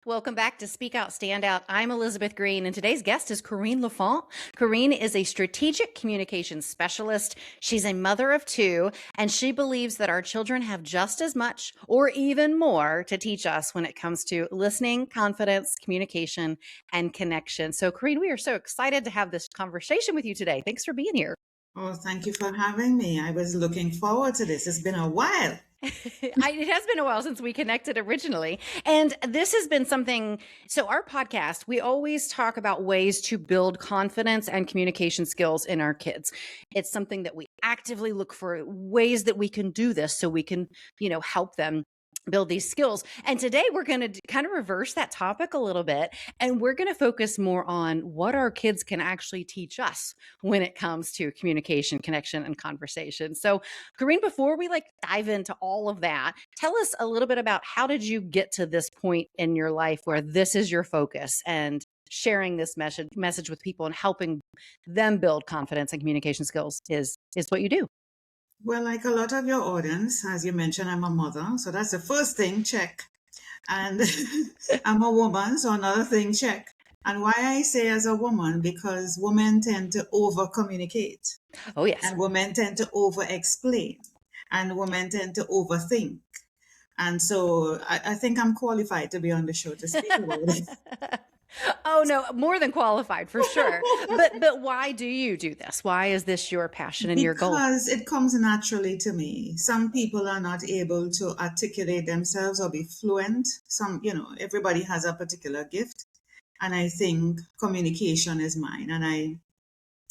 Welcome back to Speak Out, Stand Out. I'm Elizabeth Green, and today's guest is Corine LaFont. Corine is a strategic communications specialist. She's a mother of two, and she believes that our children have just as much or even more to teach us when it comes to listening, confidence, communication, and connection. So, Corine, we are so excited to have this conversation with you today. Thanks for being here. Oh, thank you for having me. I was looking forward to this. It's been a while. It has been a while since we connected originally. And this has been something. So, our podcast, we always talk about ways to build confidence and communication skills in our kids. It's something that we actively look for ways that we can do this so we can, help them build these skills. And today we're going to kind of reverse that topic a little bit, and we're going to focus more on what our kids can actually teach us when it comes to communication, connection, and conversation. So, Corrine, before we dive into all of that, tell us a little bit about how did you get to this point in your life where this is your focus and sharing this message with people and helping them build confidence and communication skills is what you do. Well, like a lot of your audience, as you mentioned, I'm a mother. So that's the first thing, check. And I'm a woman, so another thing, check. And why I say as a woman, because women tend to over communicate. Oh, yes. And women tend to over explain. And women tend to overthink. And so I think I'm qualified to be on the show to speak about it. Oh no, more than qualified for sure. But why do you do this? Why is this your passion and your goal? Because it comes naturally to me. Some people are not able to articulate themselves or be fluent. Everybody has a particular gift. And I think communication is mine. And I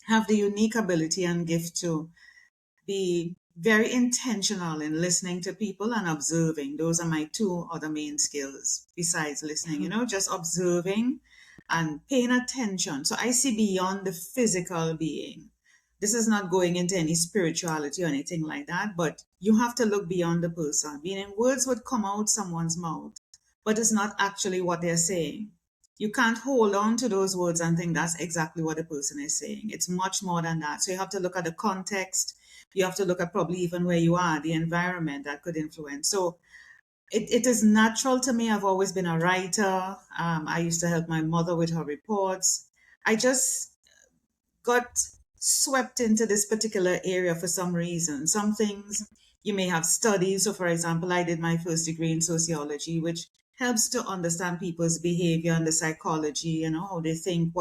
have the unique ability and gift to be very intentional in listening to people and observing. Those are my two other main skills besides listening, just observing and paying attention. So I see beyond the physical being. This is not going into any spirituality or anything like that, but you have to look beyond the person. Meaning words would come out someone's mouth, but it's not actually what they're saying. You can't hold on to those words and think that's exactly what the person is saying. It's much more than that. So you have to look at the context. You have to look at probably even where you are, the environment that could influence. So it is natural to me. I've always been a writer. I used to help my mother with her reports. I just got swept into this particular area for some reason. Some things you may have studied. So, for example, I did my first degree in sociology, which helps to understand people's behavior and the psychology, how they think,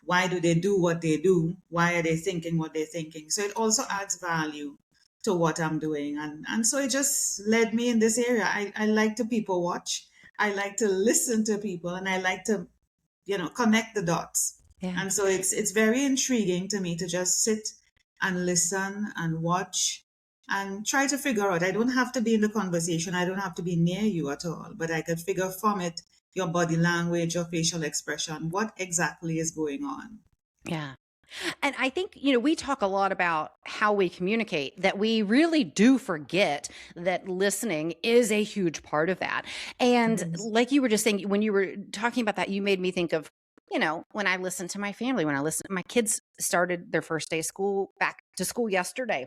why do they do what they do? Why are they thinking what they're thinking? So it also adds value to what I'm doing. And so it just led me in this area. I like to people watch. I like to listen to people and I like to, connect the dots. Yeah. And so it's very intriguing to me to just sit and listen and watch and try to figure out. I don't have to be in the conversation. I don't have to be near you at all, but I could figure from it, your body language, your facial expression, what exactly is going on. Yeah. And I think, we talk a lot about how we communicate, that we really do forget that listening is a huge part of that. And Yes. like you were just saying, when you were talking about that, you made me think of, when I listen to my family, my kids started their first day of school, back to school yesterday.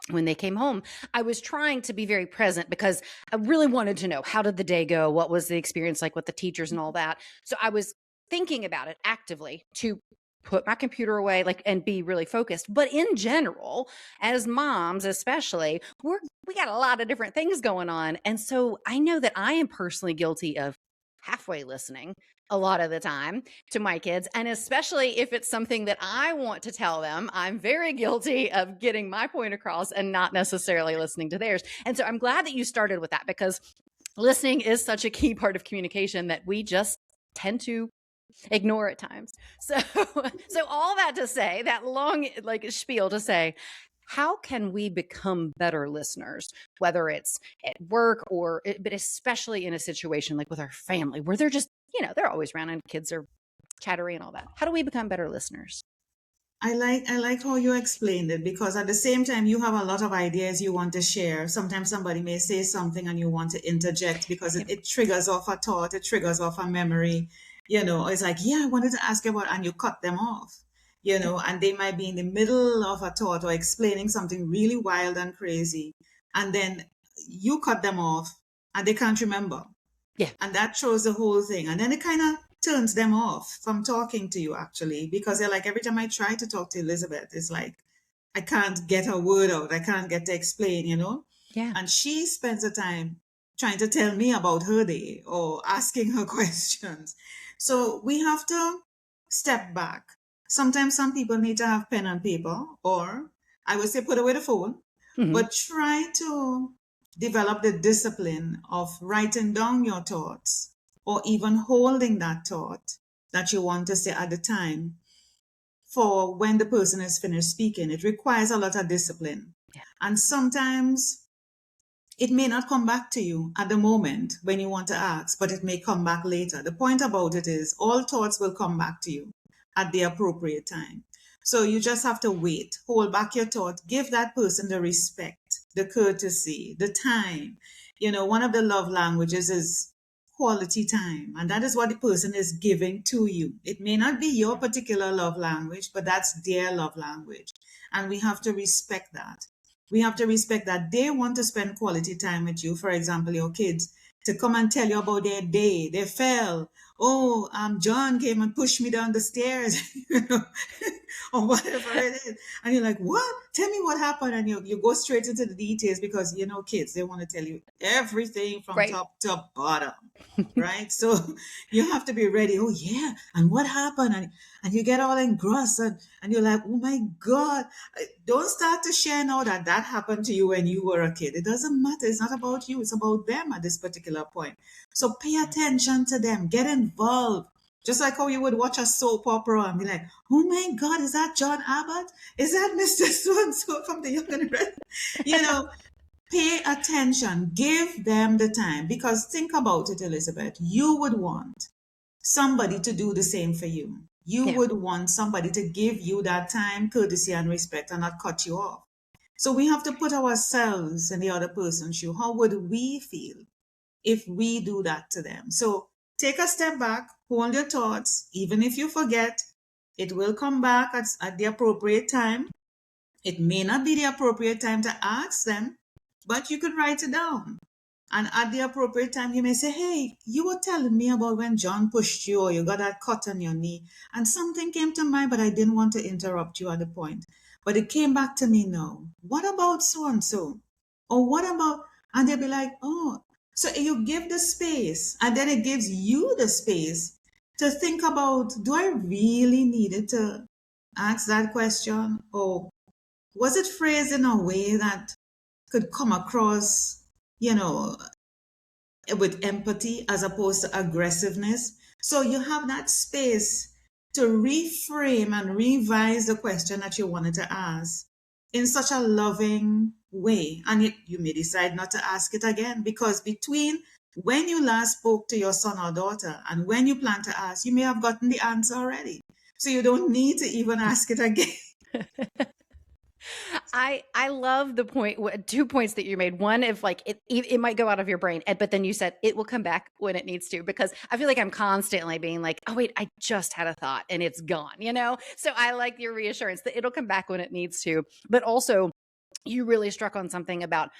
When they came home, I was trying to be very present because I really wanted to know, how did the day go? What was the experience like with the teachers and all that? So I was thinking about it actively to put my computer away, and be really focused. But in general, as moms, especially, we got a lot of different things going on. And so I know that I am personally guilty of halfway listening a lot of the time to my kids. And especially if it's something that I want to tell them, I'm very guilty of getting my point across and not necessarily listening to theirs. And so I'm glad that you started with that, because listening is such a key part of communication that we just tend to ignore at times. So all that to say, that long spiel to say, how can we become better listeners, whether it's at work but especially in a situation like with our family where they're just, they're always around and kids are chattery and all that. How do we become better listeners? I like how you explained it, because at the same time you have a lot of ideas you want to share. Sometimes somebody may say something and you want to interject because it triggers off a thought, it triggers off a memory. It's like, yeah, I wanted to ask you about, and you cut them off. And they might be in the middle of a thought or explaining something really wild and crazy, and then you cut them off and they can't remember. Yeah. And that throws the whole thing. And then it kind of turns them off from talking to you, actually, because they're like, every time I try to talk to Elizabeth, it's like, I can't get a word out. I can't get to explain, you know? Yeah. And she spends the time trying to tell me about her day or asking her questions. So we have to step back. Sometimes some people need to have pen and paper, or I would say put away the phone, Hmm. but try to develop the discipline of writing down your thoughts or even holding that thought that you want to say at the time for when the person is finished speaking. It requires a lot of discipline. Yeah. And sometimes it may not come back to you at the moment when you want to ask, but it may come back later. The point about it is all thoughts will come back to you at the appropriate time. So you just have to wait, hold back your thought, give that person the respect, the courtesy, the time. You know, one of the love languages is quality time, and that is what the person is giving to you. It may not be your particular love language, but that's their love language. And we have to respect that. We have to respect that they want to spend quality time with you. For example, your kids to come and tell you about their day. They fell. Oh, John came and pushed me down the stairs, you know, or whatever it is. And you're like, what? Tell me what happened. And you go straight into the details because, you know, kids, they want to tell you everything from Right. top to bottom. Right. So you have to be ready. Oh, yeah. And what happened? And you get all engrossed and you're like, oh my God. Don't start to share now that that happened to you when you were a kid. It doesn't matter. It's not about you. It's about them at this particular point. So pay attention to them. Get involved. Just like how you would watch a soap opera and be like, oh my God, is that John Abbott? Is that Mr. So-and-so from the Young and Red? You know, pay attention. Give them the time. Because think about it, Elizabeth. You would want somebody to do the same for you. You Yeah. would want somebody to give you that time, courtesy, and respect and not cut you off. So we have to put ourselves in the other person's shoe. How would we feel if we do that to them? So take a step back, hold your thoughts. Even if you forget, it will come back at the appropriate time. It may not be the appropriate time to ask them, but you could write it down. And at the appropriate time, you may say, hey, you were telling me about when John pushed you or you got that cut on your knee. And something came to mind, but I didn't want to interrupt you at the point. But it came back to me now. What about so and so? Or what about, and they'll be like, oh, so you give the space and then it gives you the space to think about, do I really needed to ask that question? Or was it phrased in a way that could come across, you know, with empathy as opposed to aggressiveness? So you have that space to reframe and revise the question that you wanted to ask in such a loving way. And you may decide not to ask it again because between when you last spoke to your son or daughter and when you plan to ask, you may have gotten the answer already. So you don't need to even ask it again. I love the point, 2 points that you made. One, if like it might go out of your brain, but then you said it will come back when it needs to, because I feel like I'm constantly being like, oh wait, I just had a thought and it's gone, you know? So I like your reassurance that it'll come back when it needs to. But also, you really struck on something about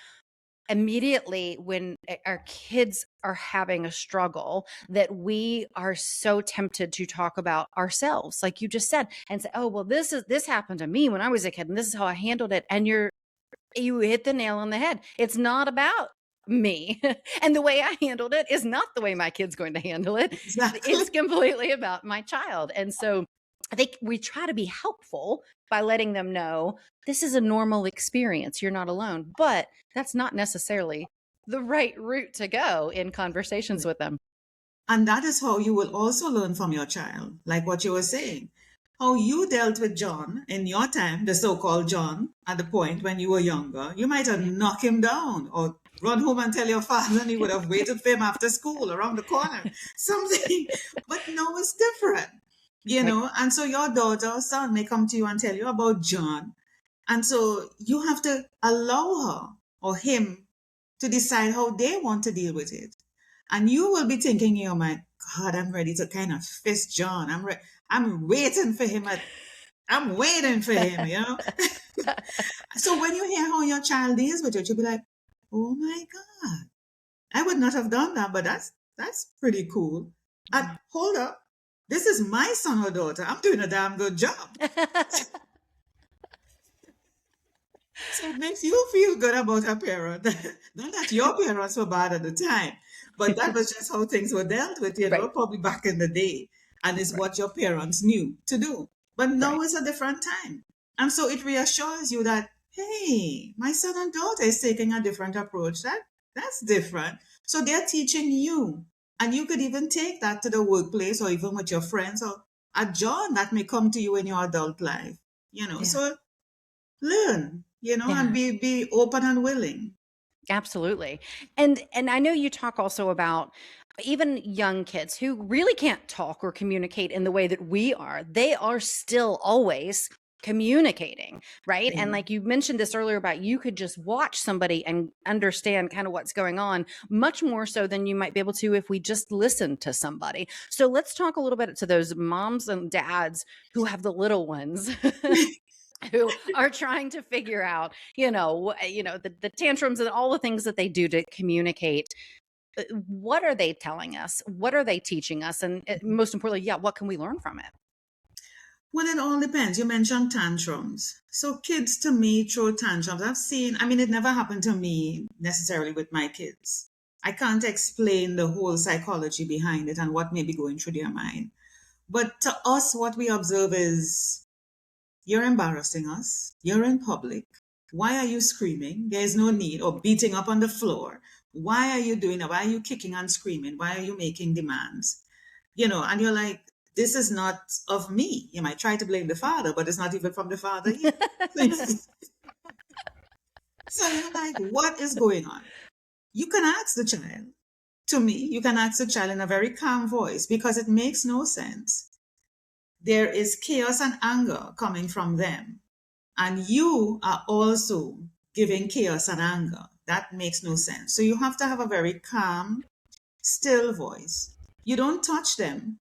immediately when our kids are having a struggle, that we are so tempted to talk about ourselves, like you just said, and say, oh well, this happened to me when I was a kid and this is how I handled it. And you hit the nail on the head. It's not about me. And the way I handled it is not the way my kid's going to handle it. Exactly. It's completely about my child. And so I think we try to be helpful by letting them know this is a normal experience. You're not alone. But that's not necessarily the right route to go in conversations with them. And that is how you will also learn from your child, like what you were saying. How you dealt with John in your time, the so called John, at the point when you were younger. You might have knocked him down or run home and tell your father, and he would have waited for him after school around the corner, something. But now it's different, you Right. know. And so your daughter or son may come to you and tell you about John. And so you have to allow her or him to decide how they want to deal with it. And you will be thinking in your mind, God, I'm ready to kind of fist John. I'm waiting for him I'm waiting for him, you know? So when you hear how your child deals with it, you'll be like, oh my God, I would not have done that, but That's pretty cool. And hold up, this is my son or daughter. I'm doing a damn good job. So it makes you feel good about a parent. Not that your parents were bad at the time, but that was just how things were dealt with, Right. probably back in the day. And it's Right. what your parents knew to do. But Right. now is a different time. And so it reassures you that, hey, my son and daughter is taking a different approach. That's different. So they're teaching you. And you could even take that to the workplace or even with your friends or a job that may come to you in your adult life. Yeah. So learn, and Yeah. be open and willing. Absolutely. And I know you talk also about even young kids who really can't talk or communicate in the way that we are. They are still always communicating, right? And Yeah. like you mentioned this earlier about you could just watch somebody and understand kind of what's going on much more so than you might be able to if we just listen to somebody. So let's talk a little bit to those moms and dads who have the little ones. Who are trying to figure out, the tantrums and all the things that they do to communicate. What are they telling us? What are they teaching us? And most importantly, yeah, what can we learn from it? Well, it all depends. You mentioned tantrums. So kids to me throw tantrums. It never happened to me necessarily with my kids. I can't explain the whole psychology behind it and what may be going through their mind. But to us, what we observe is you're embarrassing us. You're in public. Why are you screaming? There is no need, or beating up on the floor. Why are you doing that? Why are you kicking and screaming? Why are you making demands? And you're like, this is not of me. You might try to blame the father, but it's not even from the father either. So you're like, what is going on? You can ask the child. To me, you can ask the child in a very calm voice because it makes no sense. There is chaos and anger coming from them. And you are also giving chaos and anger. That makes no sense. So you have to have a very calm, still voice. You don't touch them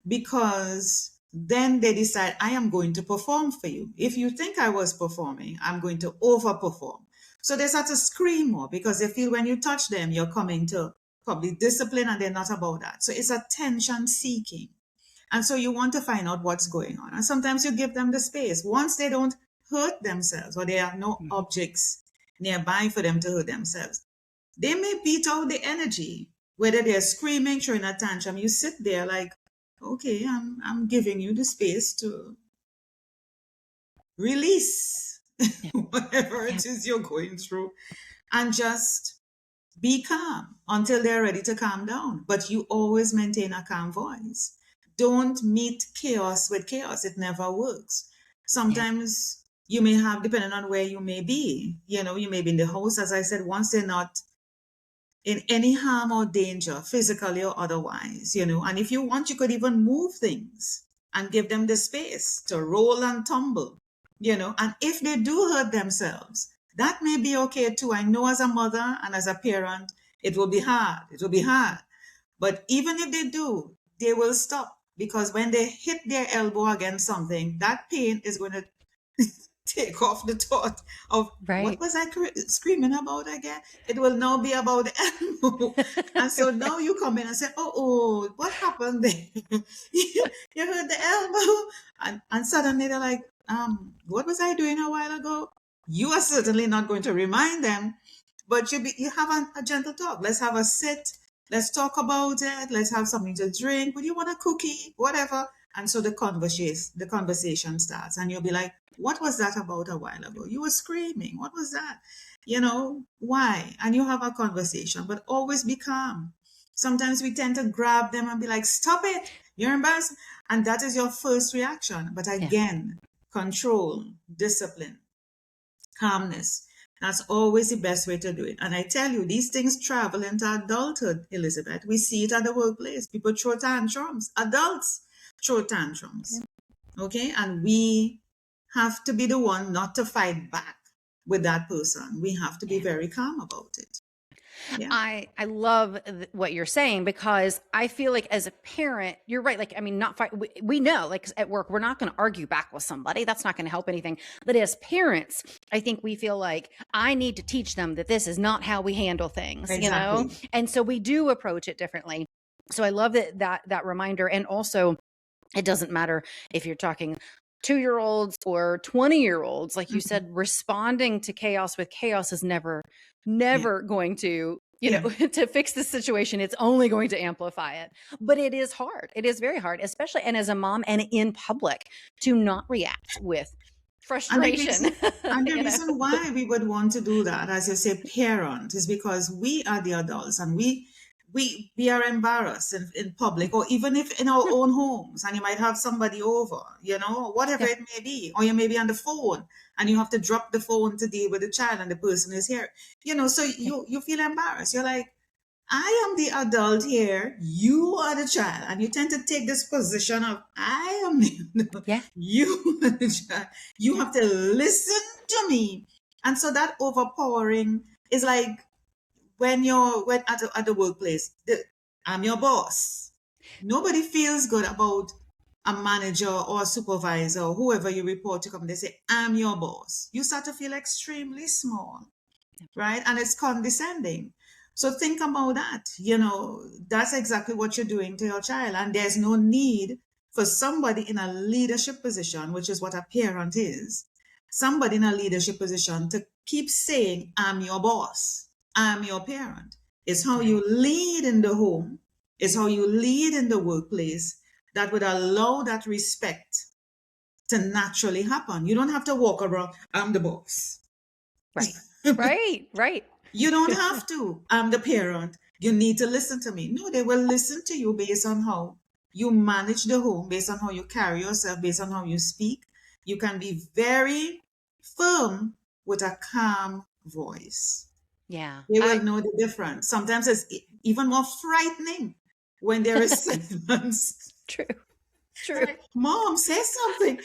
because then they decide, I am going to perform for you. If you think I was performing, I'm going to overperform. So they start to scream more because they feel when you touch them, you're coming to probably discipline and they're not about that. So it's attention seeking. And so you want to find out what's going on. And sometimes you give them the space. Once they don't hurt themselves or there are no objects nearby for them to hurt themselves, they may beat out the energy. Whether they're screaming, throwing a tantrum, you sit there like, okay, I'm giving you the space to release Yeah. whatever Yeah. it is you're going through and just be calm until they're ready to calm down. But you always maintain a calm voice. Don't meet chaos with chaos. It never works. Yeah. Sometimes you may have, depending on where you may be, you may be in the house, as I said, once they're not in any harm or danger, physically or otherwise, and if you want, you could even move things and give them the space to roll and tumble, and if they do hurt themselves, that may be okay too. I know as a mother and as a parent, it will be hard. It will be hard. But even if they do, they will stop because when they hit their elbow against something, that pain is going to take off the thought of what Right. was I screaming about again? It will now be about the elbow. And so now you come in and say, oh, what happened there? You heard the elbow. And suddenly they're like, what was I doing a while ago? You are certainly not going to remind them, but you have a gentle talk. Let's have a sit. Let's talk about it. Let's have something to drink. Would you want a cookie? Whatever. And so the conversation starts, and you'll be like, "What was that about a while ago? You were screaming. What was that? Why?" And you have a conversation, but always be calm. Sometimes we tend to grab them and be like, "Stop it! You're embarrassed," and that is your first reaction. But Yeah. again, control, discipline, calmness. That's always the best way to do it. And I tell you, these things travel into adulthood, Elizabeth. We see it at the workplace. People throw tantrums. Adults throw tantrums. Okay? And we have to be the one not to fight back with that person. We have to be Yeah. very calm about it. Yeah. I love what you're saying, because I feel like as a parent, you're right. Like, I mean, not fight. We know, like at work, we're not going to argue back with somebody. That's not going to help anything. But as parents, I think we feel like I need to teach them that this is not how we handle things, you know? Exactly. And so we do approach it differently. So I love that reminder. And also, it doesn't matter if you're talking 2-year-olds or 20-year-olds, like you Mhm. said, responding to chaos with chaos is never, Yeah. never going to, Yeah. to fix the situation. It's only going to amplify it. But it is hard. It is very hard, especially, and as a mom and in public, to not react with And the frustration, reason and the you know? reason why we would want to do that, as you say, parent, is because we are the adults and we are embarrassed in public, or even if in our own homes, and you might have somebody over, whatever Yeah. it may be, or you may be on the phone and you have to drop the phone to deal with the child and the person is here, so Yeah. you feel embarrassed. You're like, I am the adult here, you are the child. And you tend to take this position of, I am the, Yeah. you are the child. You Yeah. have to listen to me. And so that overpowering is like when at the workplace, I'm your boss. Nobody feels good about a manager or a supervisor or whoever you report to come. They say, I'm your boss. You start to feel extremely small, right? And it's condescending. So think about that. That's exactly what you're doing to your child. And there's no need for somebody in a leadership position, which is what a parent is, somebody in a leadership position to keep saying, I'm your boss, I'm your parent. It's how Right. you lead in the home, it's how you lead in the workplace that would allow that respect to naturally happen. You don't have to walk around, I'm the boss. Right. Right. Right. You don't have to. I'm the parent. You need to listen to me. No, they will listen to you based on how you manage the home, based on how you carry yourself, based on how you speak. You can be very firm with a calm voice. Yeah. They will know the difference. Sometimes it's even more frightening when there is silence. True. They're True. like, Mom, say something.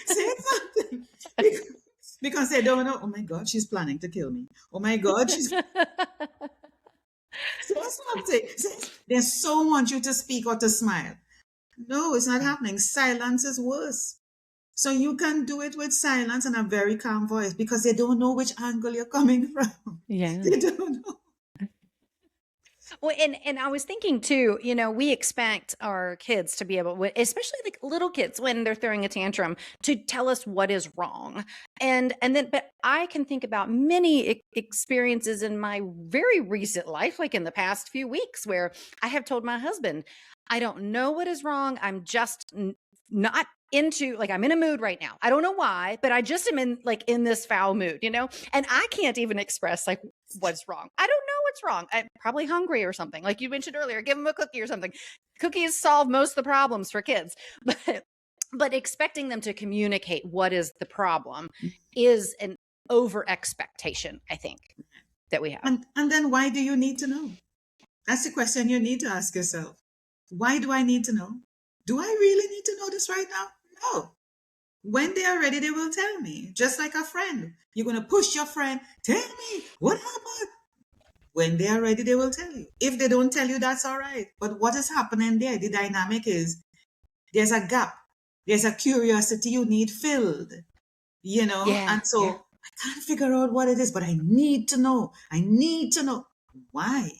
Because they don't know, oh my God, she's planning to kill me. Oh my God, she's say something. They so want you to speak or to smile. No, it's not Yeah. happening. Silence is worse. So you can do it with silence and a very calm voice because they don't know which angle you're coming from. Yeah. They don't know. Well, and I was thinking too, we expect our kids to be able, especially like little kids when they're throwing a tantrum, to tell us what is wrong. But I can think about many experiences in my very recent life, like in the past few weeks, where I have told my husband, I don't know what is wrong. I'm just not into, like, I'm in a mood right now. I don't know why, but I just am in this foul mood, and I can't even express like what's wrong. I don't know what's wrong. I'm probably hungry or something. Like you mentioned earlier, give them a cookie or something. Cookies solve most of the problems for kids, but expecting them to communicate what is the problem is an over expectation, I think, that we have. And then why do you need to know? That's the question you need to ask yourself. Why do I need to know? Do I really need to know this right now? No. When they are ready, they will tell me. Just like a friend. You're going to push your friend, tell me what happened. When they are ready, they will tell you. If they don't tell you, that's all right. But what is happening there? The dynamic is there's a gap. There's a curiosity you need filled, Yeah. And so Yeah. I can't figure out what it is, but I need to know. I need to know. Why?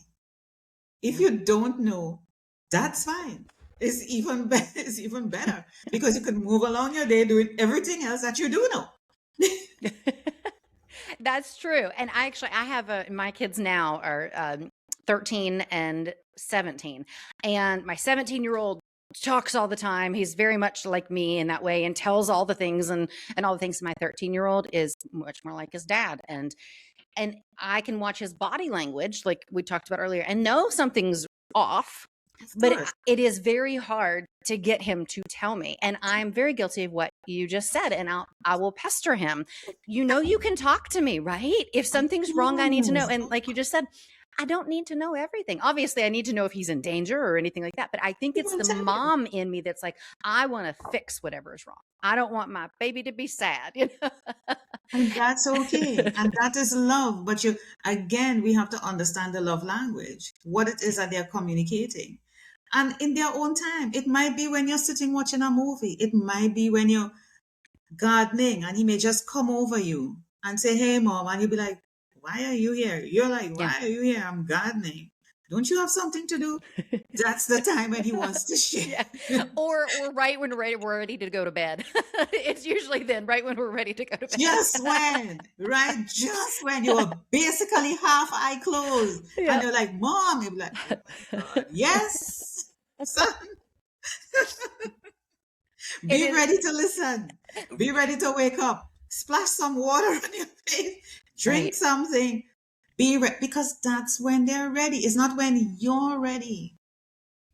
If Yeah. you don't know, that's fine. It's even better. It's even better because you can move along your day doing everything else that you do know. That's true. And I have my kids now are 13 and 17. And my 17-year-old talks all the time. He's very much like me in that way and tells all the things and all the things. My 13-year-old is much more like his dad. And I can watch his body language, like we talked about earlier, and know something's off. Of But course. it is very hard to get him to tell me. And I'm very guilty of what you just said. And I will pester him. You can talk to me, right? If something's wrong, I need to know. Yes. And like you just said, I don't need to know everything. Obviously, I need to know if he's in danger or anything like that. But I think He it's will the tell you. mom in me that's like, I want to fix whatever's wrong. I don't want my baby to be sad. You know? And that's okay. And that is love. But again, we have to understand the love language, what it is that they're communicating. And in their own time, it might be when you're sitting watching a movie. It might be when you're gardening and he may just come over you and say, "Hey, mom." And you'll be like, "Why are you here?" You're like, Yeah. "Why are you here? I'm gardening. Don't you have something to do?" That's the time when he wants to share. Yeah. Or right when we're ready to go to bed. It's usually then, right when we're ready to go to Just bed. when, right? Just when you were basically half eye closed and Yeah. you're like, "Mom," you're like, "Oh my God, yes, son, It be is. ready to listen. Be ready to wake up. Splash some water on your face. Drink Right. something. Be ready because that's when they're ready. It's not when you're ready.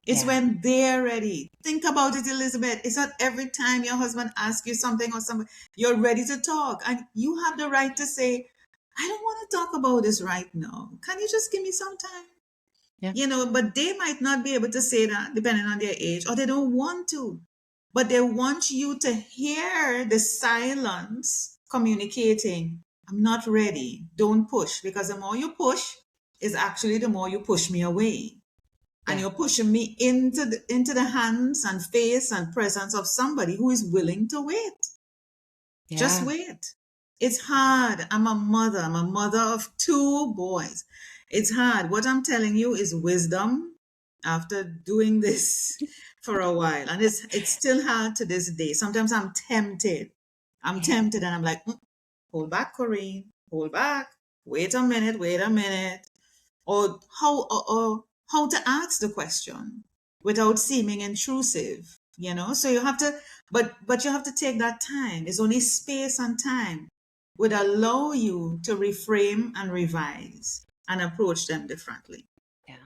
It's Yeah. when they're ready. Think about it, Elizabeth. It's not every time your husband asks you something or something, you're ready to talk. And you have the right to say, "I don't want to talk about this right now. Can you just give me some time?" Yeah. But they might not be able to say that depending on their age, or they don't want to. But they want you to hear the silence communicating, "I'm not ready. Don't push." Because the more you push, is actually the more you push me away. And Yeah. you're pushing me into the hands and face and presence of somebody who is willing to wait. Just Yeah. wait. It's hard. I'm a mother. I'm a mother of two boys. It's hard. What I'm telling you is wisdom after doing this for a while. And it's still hard to this day. Sometimes I'm tempted. I'm Yeah. tempted and I'm like, hold back, Corine. Hold back. Wait a minute. Wait a minute. Or how to ask the question without seeming intrusive. So you have to, but you have to take that time. It's only space and time would allow you to reframe and revise and approach them differently. Yeah.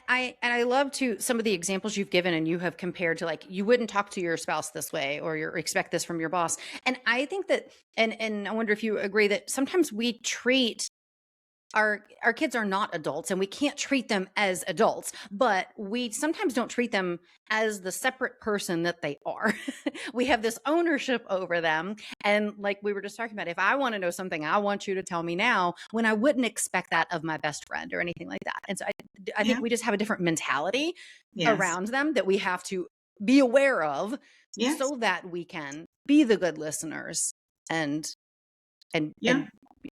I love to some of the examples you've given, and you have compared to, like, you wouldn't talk to your spouse this way, or you expect this from your boss. And I think that, and I wonder if you agree that sometimes we treat our kids are not adults, and we can't treat them as adults, but we sometimes don't treat them as the separate person that they are. We have this ownership over them, and like we were just talking about, if I want to know something, I want you to tell me now, when I wouldn't expect that of my best friend or anything like that. And so I think Yeah. we just have a different mentality Yes. around them that we have to be aware of, Yes. so that we can be the good listeners and Yeah.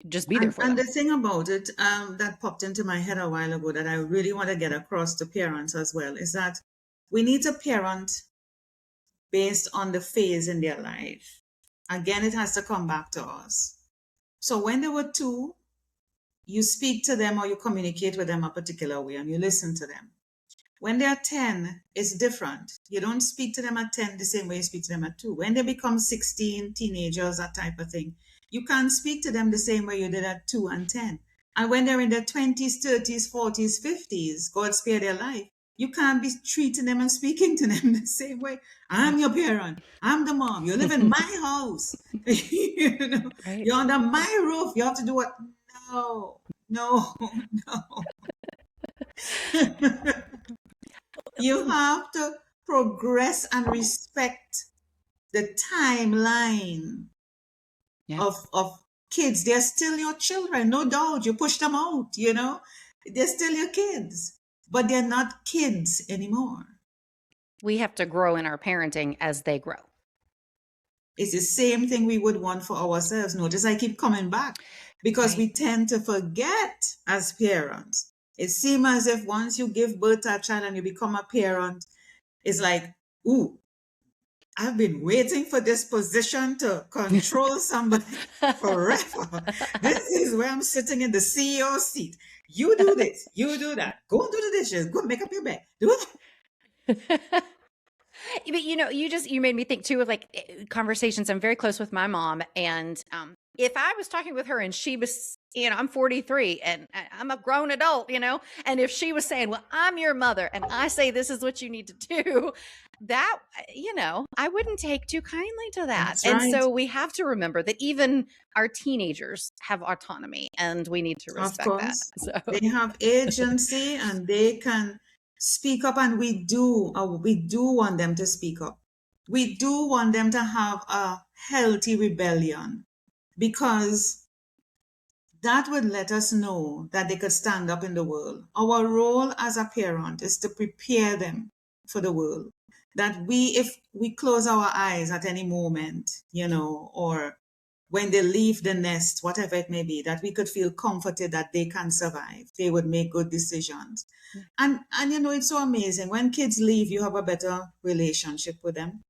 just be there And for and them. the thing about it, that popped into my head a while ago that I really want to get across to parents as well is that we need to parent based on the phase in their life. Again, it has to come back to us. So when they were two, you speak to them or you communicate with them a particular way and you listen to them. When they're 10, it's different. You don't speak to them at 10 the same way you speak to them at 2. When they become 16, teenagers, that type of thing, you can't speak to them the same way you did at 2 and 10. And when they're in their 20s, 30s, 40s, 50s, God spare their life, you can't be treating them and speaking to them the same way. "I'm your parent. I'm the mom. You live in my house. Right. You're under my roof. You have to do what?" No, no, no. You have to progress and respect the timeline Yeah. of kids. They're still your children, no doubt. You push them out. They're still your kids, but they're not kids anymore. We have to grow in our parenting as they grow. It's the same thing we would want for ourselves. Notice I keep coming back because Right. we tend to forget as parents. It seems as if once you give birth to a child and you become a parent, it's like, ooh, I've been waiting for this position to control somebody forever. This is where I'm sitting in the CEO seat. You do this, you do that. Go and do the dishes. Go make up your bed. Do that. But you made me think too of, like, conversations. I'm very close with my mom, and if I was talking with her and she was I'm 43 and I'm a grown adult, and if she was saying, well, I'm your mother and I say this is what you need to do, that, I wouldn't take too kindly to that. That's And right. so we have to remember that even our teenagers have autonomy and we need to Of respect that. course. So, They have agency and they can speak up, and we do want them to speak up. We do want them to have a healthy rebellion, because that would let us know that they could stand up in the world. Our role as a parent is to prepare them for the world. That if we close our eyes at any moment, or when they leave the nest, whatever it may be, that we could feel comforted that they can survive. They would make good decisions. Yeah. And it's so amazing. When kids leave, you have a better relationship with them.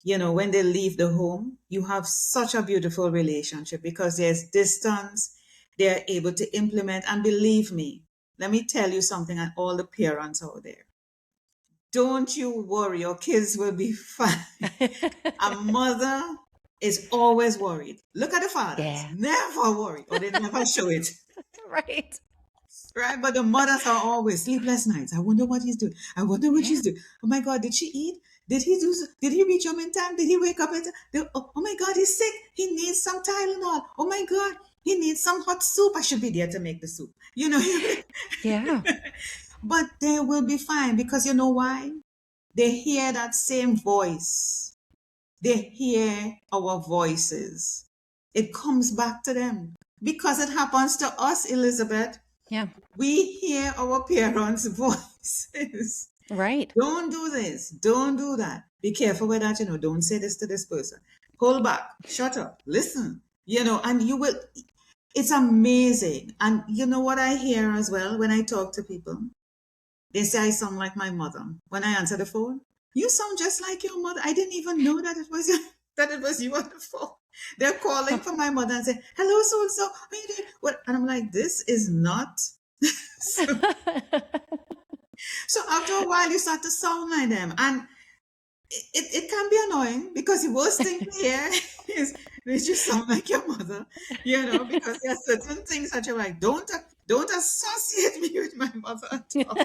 When they leave the home, you have such a beautiful relationship because there's distance. They're able to implement. And believe me, let me tell you something, and all the parents out there, don't you worry, your kids will be fine. A mother is always worried. Look at the fathers, Yeah. never worried, or they never show it. Right. Right? But the mothers are always sleepless nights. I wonder what he's doing. I wonder what Yeah. she's doing. Oh my God, did she eat? Did he reach home in time? Did he wake up in time? Oh my God, he's sick. He needs some Tylenol. Oh my God, he needs some hot soup. I should be there to make the soup. Yeah. But they will be fine, because you know why? They hear that same voice. They hear our voices. It comes back to them because it happens to us, Elizabeth. Yeah. We hear our parents' voices. Right. Don't do this. Don't do that. Be careful with that. Don't say this to this person. Hold back. Shut up. Listen. And you will. It's amazing. And you know what I hear as well when I talk to people? They say I sound like my mother. When I answer the phone, you sound just like your mother. I didn't even know that it was you on the phone. They're calling for my mother and say, hello, so-and-so. How you doing? What? And I'm like, this is not. So after a while, you start to sound like them. And it can be annoying, because the worst thing to hear is they just sound like your mother, because there are certain things that you're like, don't associate me with my mother at all.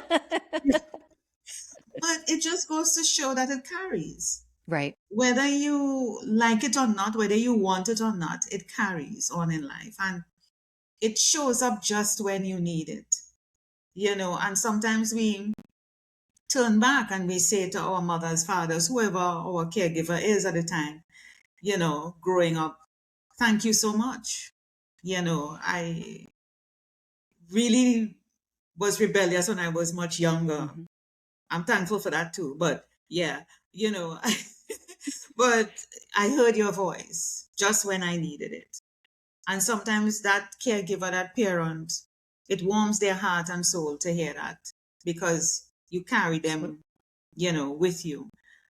But it just goes to show that it carries. Right. Whether you like it or not, whether you want it or not, it carries on in life. And it shows up just when you need it. And sometimes we turn back and we say to our mothers, fathers, whoever our caregiver is at the time, growing up, thank you so much. I really was rebellious when I was much younger. Mhm. I'm thankful for that too. But yeah, but I heard your voice just when I needed it. And sometimes that caregiver, that parent, it warms their heart and soul to hear that, because you carry them, with you.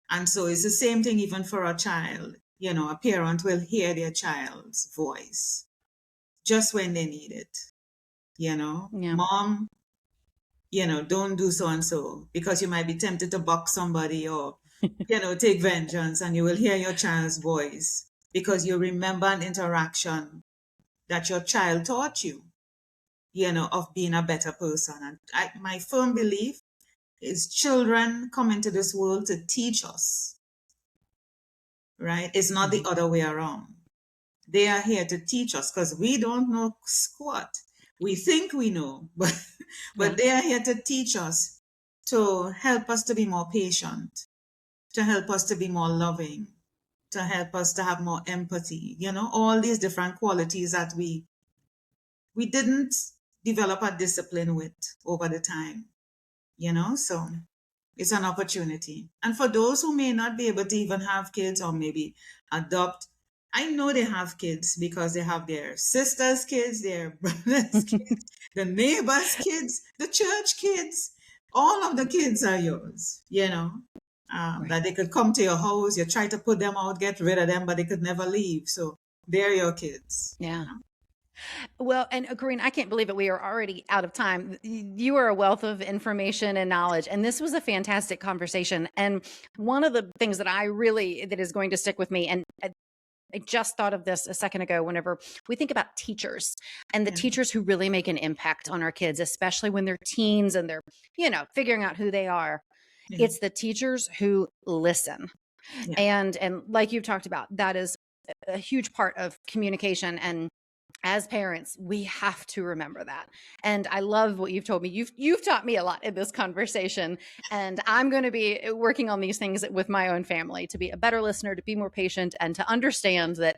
And so it's the same thing even for a child. A parent will hear their child's voice just when they need it. Yeah. Mom, don't do so and so, because you might be tempted to box somebody or, take vengeance, and you will hear your child's voice because you remember an interaction that your child taught you, of being a better person. And my firm belief is children come into this world to teach us, right? It's not the other way around. They are here to teach us because we don't know squat. We think we know, but they are here to teach us, to help us to be more patient, to help us to be more loving, to help us to have more empathy, all these different qualities that we didn't develop a discipline with over the time, so it's an opportunity. And for those who may not be able to even have kids or maybe adopt, I know they have kids because they have their sisters' kids, their brothers' kids, the neighbors' kids, the church kids. All of the kids are yours, Right. that they could come to your house. You try to put them out, get rid of them, but they could never leave. So they're your kids. Yeah. Well, and Corinne, I can't believe it. We are already out of time. You are a wealth of information and knowledge, and this was a fantastic conversation. And one of the things that is going to stick with me, and I just thought of this a second ago whenever we think about teachers and the Yeah. teachers who really make an impact on our kids, especially when they're teens and they're, figuring out who they are. Yeah. It's the teachers who listen. Yeah. And like you've talked about, that is a huge part of communication. And as parents, we have to remember that. And I love what you've told me. You've taught me a lot in this conversation, and I'm going to be working on these things with my own family to be a better listener, to be more patient, and to understand that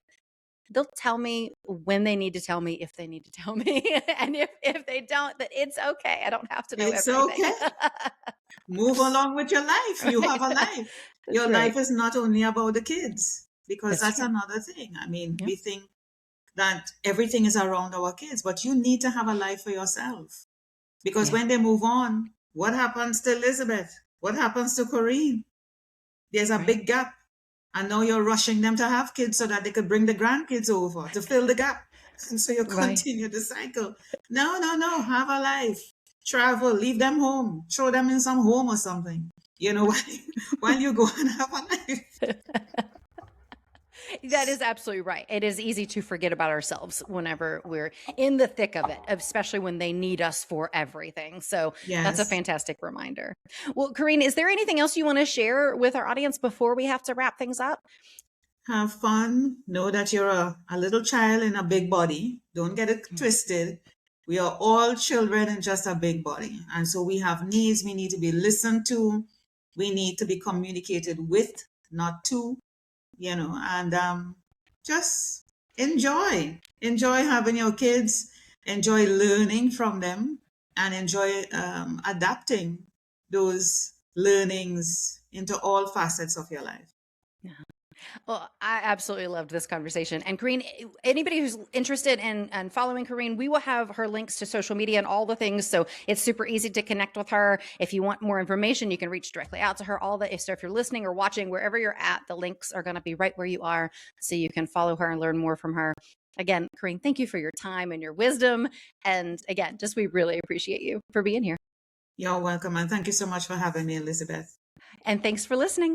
they'll tell me when they need to tell me, if they need to tell me. And if they don't, that it's okay. I don't have to know It's everything. okay. Move along with your life. You have a life. That's Your right. life is not only about the kids, because That's that's true. another thing. I mean, Yeah. we think that everything is around our kids, but you need to have a life for yourself. Because Yeah. when they move on, what happens to Elizabeth? What happens to Corine? There's a Right. big gap. And now you're rushing them to have kids so that they could bring the grandkids over to fill the gap. And so you Right. continue the cycle. No, no, no. Have a life. Travel. Leave them home. Throw them in some home or something. While you go and have a life. That is absolutely right. It is easy to forget about ourselves whenever we're in the thick of it, especially when they need us for everything. So that's a Yes. fantastic reminder. Well, Corinne, is there anything else you want to share with our audience before we have to wrap things up? Have fun. Know that you're a little child in a big body. Don't get it twisted. We are all children in just a big body. And so we have needs. We need to be listened to. We need to be communicated with, not to, and just enjoy. Enjoy having your kids. Enjoy learning from them and enjoy adapting those learnings into all facets of your life. Well, I absolutely loved this conversation. And Corinne, anybody who's interested in following Corinne, we will have her links to social media and all the things. So it's super easy to connect with her. If you want more information, you can reach directly out to her. So if you're listening or watching, wherever you're at, the links are going to be right where you are. So you can follow her and learn more from her. Again, Corinne, thank you for your time and your wisdom. And again, we really appreciate you for being here. You're welcome. And thank you so much for having me, Elizabeth. And thanks for listening.